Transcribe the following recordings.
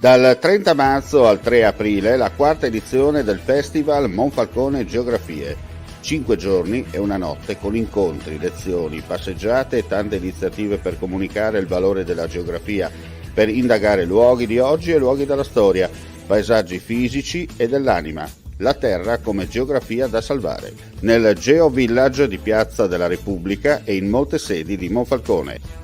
Dal 30 marzo al 3 aprile la quarta edizione del Festival Monfalcone Geografie. 5 giorni e una notte con incontri, lezioni, passeggiate e tante iniziative per comunicare il valore della geografia, per indagare luoghi di oggi e luoghi della storia, paesaggi fisici e dell'anima. La Terra come geografia da salvare, nel Geo Village di Piazza della Repubblica e in molte sedi di Monfalcone.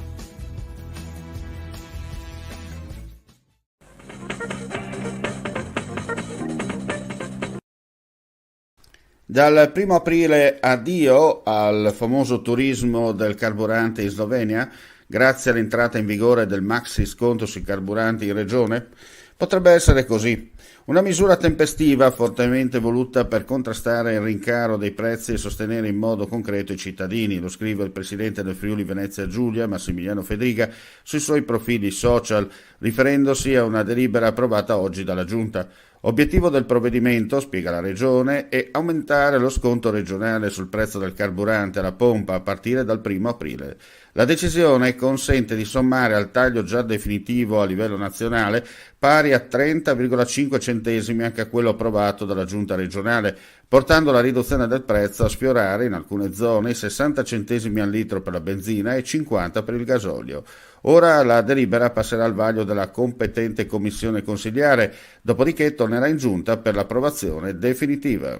Dal 1 aprile addio al famoso turismo del carburante in Slovenia, grazie all'entrata in vigore del maxi sconto sui carburanti in regione? Potrebbe essere così. Una misura tempestiva fortemente voluta per contrastare il rincaro dei prezzi e sostenere in modo concreto i cittadini, lo scrive il presidente del Friuli Venezia Giulia, Massimiliano Fedriga, sui suoi profili social, riferendosi a una delibera approvata oggi dalla Giunta. Obiettivo del provvedimento, spiega la Regione, è aumentare lo sconto regionale sul prezzo del carburante alla pompa a partire dal 1 aprile. La decisione consente di sommare al taglio già definitivo a livello nazionale pari a 30,5 centesimi anche a quello approvato dalla Giunta regionale, portando la riduzione del prezzo a sfiorare in alcune zone i 60 centesimi al litro per la benzina e 50 per il gasolio. Ora la delibera passerà al vaglio della competente commissione consigliare, dopodiché tornerà in giunta per l'approvazione definitiva.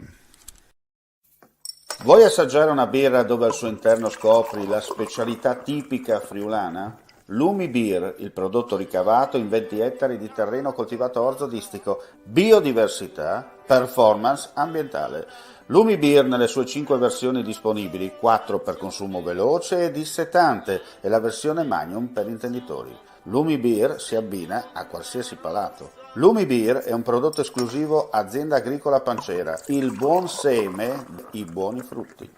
Vuoi assaggiare una birra dove al suo interno scopri la specialità tipica friulana? Lumi Beer, il prodotto ricavato in 20 ettari di terreno coltivato a orzo distico, biodiversità, performance ambientale. Lumi Beer nelle sue 5 versioni disponibili, 4 per consumo veloce e dissetante e la versione Magnum per intenditori. Lumi Beer si abbina a qualsiasi palato. Lumi Beer è un prodotto esclusivo Azienda Agricola Pancera, il buon seme, i buoni frutti.